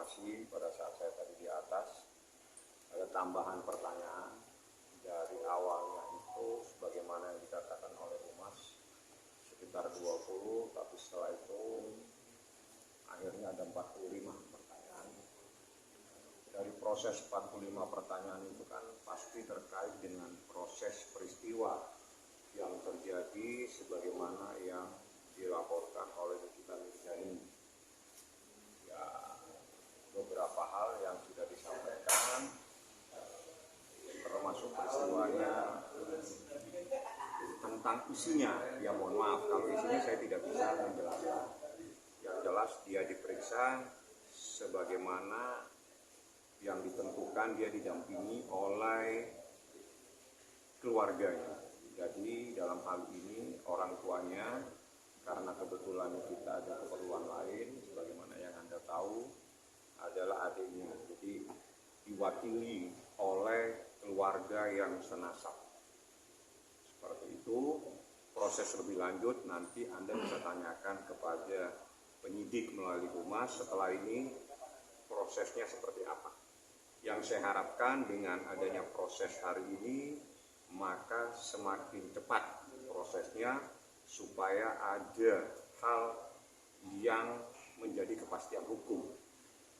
informasi pada saat saya tadi di atas, ada tambahan pertanyaan dari awalnya itu sebagaimana yang dikatakan oleh Humas sekitar 20, tapi setelah itu akhirnya ada 45 pertanyaan. Dari proses 45 pertanyaan itu kan pasti terkait dengan proses peristiwa yang terjadi sebagaimana yang dilaporkan oleh Nikita Mirzani. Ya, beberapa hal yang sudah disampaikan termasuk peristiwanya, tentang isinya ya mohon maaf kalau isinya saya tidak bisa menjelaskan. Yang jelas dia diperiksa sebagaimana yang ditentukan, dia didampingi oleh keluarganya. Jadi dalam hal ini orang tuanya, karena kebetulan kita ada keperluan lain, sebagaimana yang Anda tahu adalah adiknya. Jadi diwakili oleh keluarga yang senasab. Seperti itu, proses lebih lanjut nanti Anda bisa tanyakan kepada penyidik melalui Humas. Setelah ini prosesnya seperti apa. Yang saya harapkan dengan adanya proses hari ini, maka semakin cepat prosesnya supaya ada hal yang menjadi kepastian hukum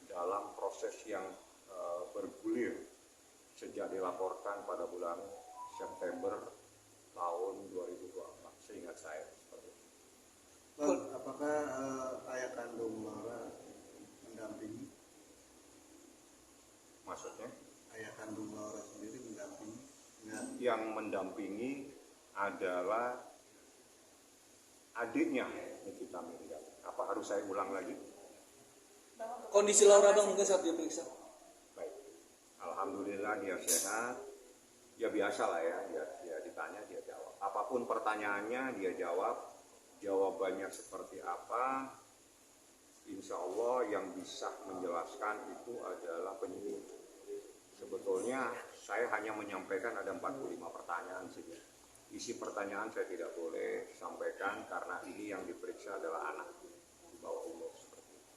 dalam proses yang bergulir sejak dilaporkan pada bulan September tahun 2024, seingat saya seperti itu. Bang, apakah ayah kandung Laura mendampingi? Maksudnya? Ayah kandung Laura sendiri mendampingi? Enggak. Yang mendampingi adalah adiknya Nikita Mirzani. Apa harus saya ulang lagi? Kondisi Laura bang mungkin saat diperiksa. Baik, alhamdulillah dia sehat. Ya biasa lah ya, dia ditanya dia jawab. Apapun pertanyaannya dia jawab. Jawabannya seperti apa, insya Allah yang bisa menjelaskan itu adalah penyidik. Sebetulnya saya hanya menyampaikan ada 45 pertanyaan saja. Isi pertanyaan saya tidak boleh sampaikan karena ini yang diperiksa adalah anak di bawah umur seperti itu.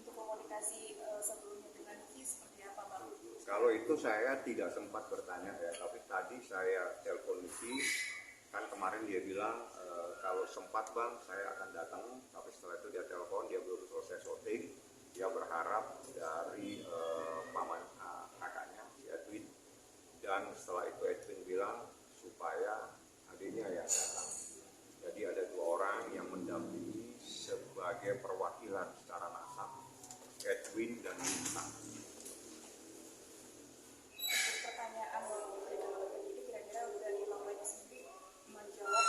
Untuk komunikasi sebelumnya dengan Niki seperti apa Bang? Kalau itu saya tidak sempat bertanya ya, tapi tadi saya telepon Niki, kan kemarin dia bilang kalau sempat bang saya akan datang, tapi setelah itu dia telepon, dia belum selesai syuting, dia berharap dari paman kakaknya si Edwin, dan setelah itu Edwin bilang supaya adiknya yang datang. Jadi ada 2 orang yang mendampingi sebagai perwakilan secara nasab, Edwin dan Nita. Pertanyaan yang diberikan oleh penyidik kira-kira dari Lauranya sendiri menjawab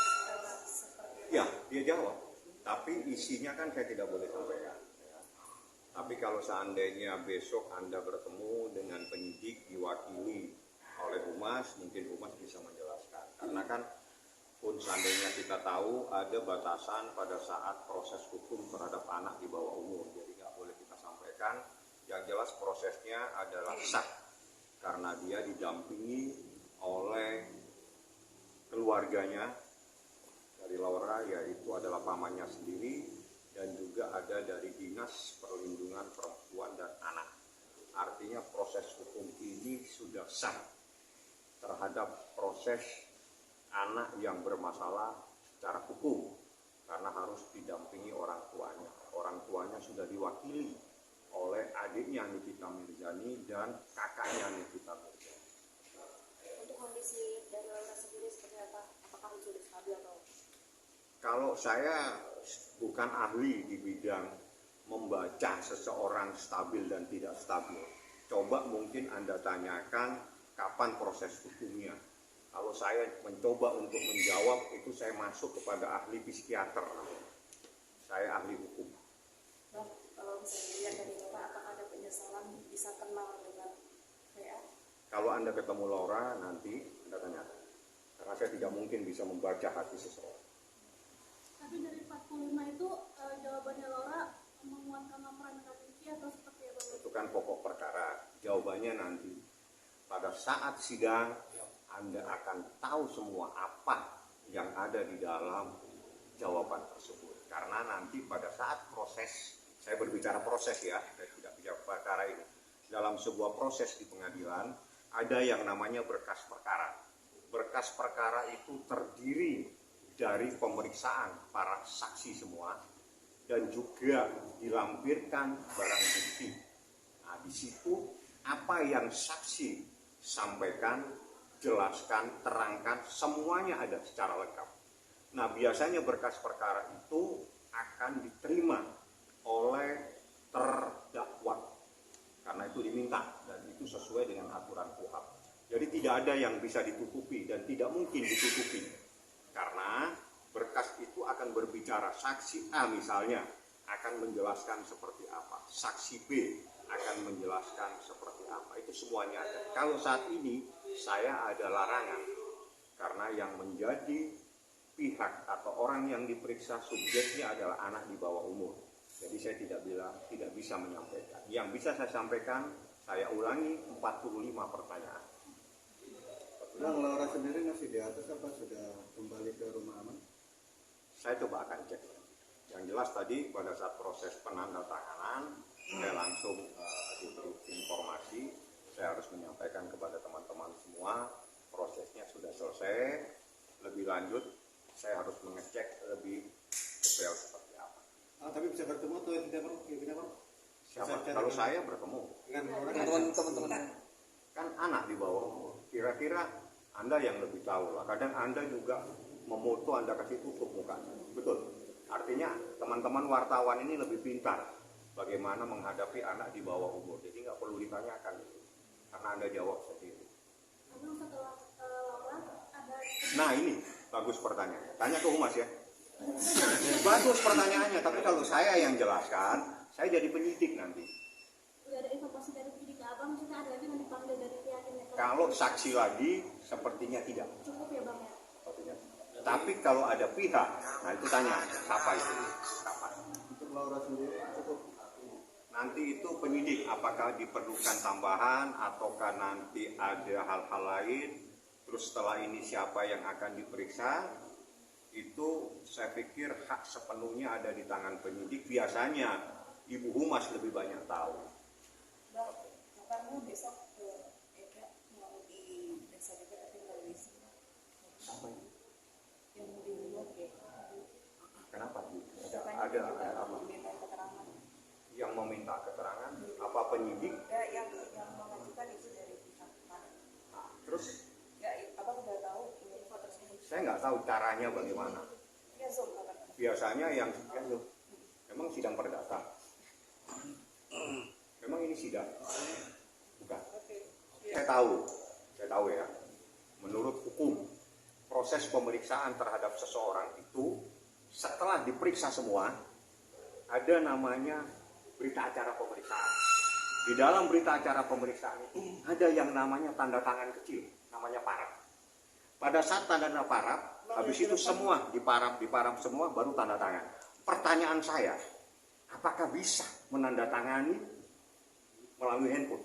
seperti apa? Ya, dia jawab. Tapi isinya kan saya tidak boleh sampaikan. Ya. Tapi kalau seandainya besok Anda bertemu dengan penyidik diwakili oleh Humas, mungkin Humas bisa menjelaskan. Karena kan pun seandainya kita tahu ada batasan pada saat proses hukum terhadap anak di bawah umur. Jadi nggak boleh kita sampaikan. Yang jelas prosesnya adalah sah. Karena dia didampingi oleh keluarganya dari Laura, yaitu adalah pamannya sendiri dan juga ada dari Dinas Perlindungan Perempuan dan Anak. Artinya proses hukum ini sudah sah terhadap proses anak yang bermasalah secara hukum karena harus didampingi orang tuanya. Orang tuanya sudah diwakili oleh adiknya Nikita Mirzani dan kakaknya Nikita Mirzani. Untuk kondisi dari Laura sendiri seperti apa? Apakah sudah stabil atau? Kalau saya bukan ahli di bidang membaca seseorang stabil dan tidak stabil. Coba mungkin Anda tanyakan kapan proses hukumnya. Kalau saya mencoba untuk menjawab itu saya masuk kepada ahli psikiater. Saya ahli hukum. Bang, kalau misalnya dilihat dari Bapak, apakah ada penyesalan bisa kenal dengan WA? Kalau Anda ketemu Laura nanti Anda tanyakan. Karena saya tidak mungkin bisa membaca hati seseorang. Tapi dari 45 itu jawabannya Laura menguatkan laporan Niki atau seperti apa? Itu kan pokok perkara. Jawabannya nanti pada saat sidang Anda akan tahu semua apa yang ada di dalam jawaban tersebut. Karena nanti pada saat proses, saya berbicara proses ya, saya tidak perkara ini. Dalam sebuah proses di pengadilan, ada yang namanya berkas perkara. Berkas perkara itu terdiri dari pemeriksaan para saksi semua dan juga dilampirkan barang bukti. Nah, di situ apa yang saksi sampaikan, jelaskan, terangkan, semuanya ada secara lengkap. Nah, biasanya berkas perkara itu akan diterima oleh terdakwa karena itu diminta dan itu sesuai dengan aturan KUHP. Jadi tidak ada yang bisa ditutupi dan tidak mungkin ditutupi karena berkas itu akan berbicara. Saksi A misalnya akan menjelaskan seperti apa, saksi B akan menjelaskan seperti apa, itu semuanya ada. Kalau saat ini saya ada larangan karena yang menjadi pihak atau orang yang diperiksa subjeknya adalah anak di bawah umur. Jadi saya tidak bisa menyampaikan. Yang bisa saya sampaikan, saya ulangi 45 pertanyaan. Bang, Laura sendiri masih di atas apa sudah kembali ke rumah aman? Saya coba akan cek. Yang jelas tadi pada saat proses penandatanganan, saya langsung diberi informasi. Saya harus menyampaikan kepada teman-teman semua, prosesnya sudah selesai. Lebih lanjut, saya harus mengecek lebih detail seperti apa. Tapi bisa bertemu atau tidak Bang? Siapa? Kalau saya bertemu, Dengan Laura? Teman-teman. kan anak di bawah umur. Kira-kira Anda yang lebih tahu lah. Kadang Anda juga memoto, Anda kasih tutup mukanya. Betul. Artinya teman-teman wartawan ini lebih pintar bagaimana menghadapi anak di bawah umur. Jadi nggak perlu ditanyakan itu, karena Anda jawab sendiri. Abang setelah Laura ada Nah ini bagus pertanyaannya. Tanya ke Humas ya. Bagus pertanyaannya. Tapi kalau saya yang jelaskan, saya jadi penyidik nanti. udah ada informasi dari penyidik ke abang, maksudnya ada lagi yang dipanggil dari pihak yang Kalau saksi lagi, sepertinya tidak. cukup ya bang ya. Tapi kalau ada pihak, nah itu tanya, siapa itu? Siapa? Untuk Laura sendiri cukup. Nanti itu penyidik, apakah diperlukan tambahan, ataukah nanti ada hal-hal lain. Terus setelah ini siapa yang akan diperiksa, itu saya pikir hak sepenuhnya ada di tangan penyidik. Biasanya Ibu Humas lebih banyak tahu. Bang, kamu besok ke Eka mau diperiksa juga tapi nggak bisa. Apa itu? Yang mau dibunuh ya. Kenapa? Ada apa? Minta keterangan. Yang meminta keterangan, apa penyidik? Ya, yang mengajukan itu dari pihak mana? Nah, terus Ya, abang udah tahu info tersebut. saya nggak tahu caranya bagaimana. Ya, Zoom katakan. Biasanya yang memang sidang perdata. Memang ini sidang, bukan? Saya tahu ya. Menurut hukum, proses pemeriksaan terhadap seseorang itu setelah diperiksa semua, ada namanya berita acara pemeriksaan. Di dalam berita acara pemeriksaan itu ada yang namanya tanda tangan kecil, namanya paraf. Pada saat tanda paraf, habis itu semua diparaf semua, baru tanda tangan. Pertanyaan saya, apakah bisa menandatangani melalui handphone?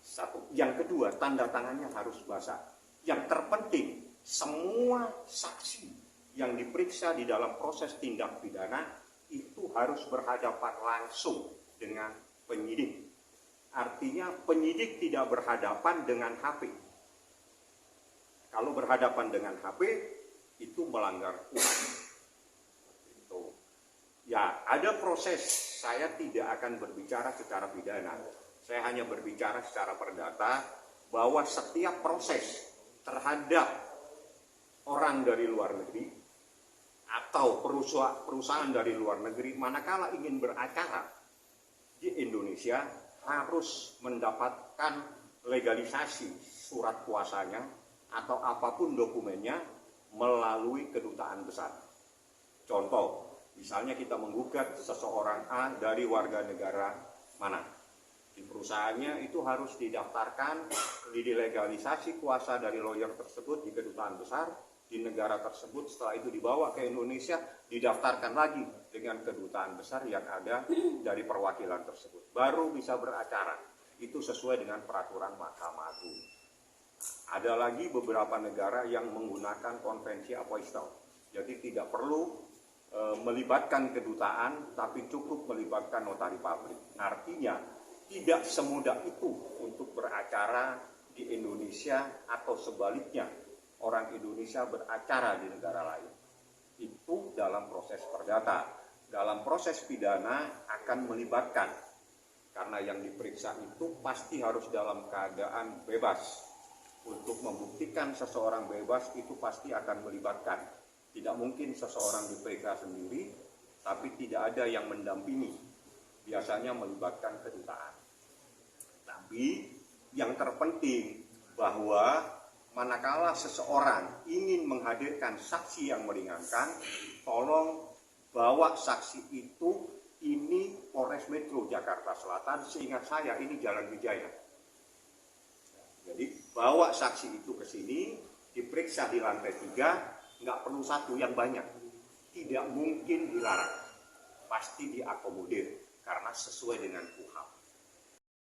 Satu. Yang kedua, tanda tangannya harus basah. Yang terpenting, semua saksi yang diperiksa di dalam proses tindak pidana itu harus berhadapan langsung dengan penyidik. Artinya penyidik tidak berhadapan dengan HP. Kalau berhadapan dengan HP, itu melanggar UHAP. Ya, ada proses. Saya tidak akan berbicara secara pidana. Saya hanya berbicara secara perdata bahwa setiap proses terhadap orang dari luar negeri atau perusahaan dari luar negeri manakala ingin beracara di Indonesia harus mendapatkan legalisasi surat kuasanya atau apapun dokumennya melalui kedutaan besar. Contoh, misalnya kita menggugat seseorang A dari warga negara mana. Di perusahaannya itu harus didaftarkan, dilegalisasi kuasa dari lawyer tersebut di kedutaan besar di negara tersebut. Setelah itu dibawa ke Indonesia, didaftarkan lagi dengan kedutaan besar yang ada dari perwakilan tersebut. Baru bisa beracara. Itu sesuai dengan peraturan Mahkamah Agung. Ada lagi beberapa negara yang menggunakan konvensi Apoistol. Jadi tidak perlu melibatkan kedutaan, tapi cukup melibatkan notari publik. Artinya tidak semudah itu untuk beracara di Indonesia atau sebaliknya orang Indonesia beracara di negara lain. Itu dalam proses perdata. Dalam proses pidana akan melibatkan, karena yang diperiksa itu pasti harus dalam keadaan bebas. Untuk membuktikan seseorang bebas itu pasti akan melibatkan. Tidak mungkin seseorang diperiksa sendiri, tapi tidak ada yang mendampingi. Biasanya melibatkan kedutaan. Tapi yang terpenting bahwa manakala seseorang ingin menghadirkan saksi yang meringankan, tolong bawa saksi itu, ini Polres Metro Jakarta Selatan, seingat saya ini Jalan Wijaya. Jadi bawa saksi itu ke sini, diperiksa di lantai 3, nggak perlu satu, yang banyak. Tidak mungkin dilarang, pasti diakomodir karena sesuai dengan KUHAP.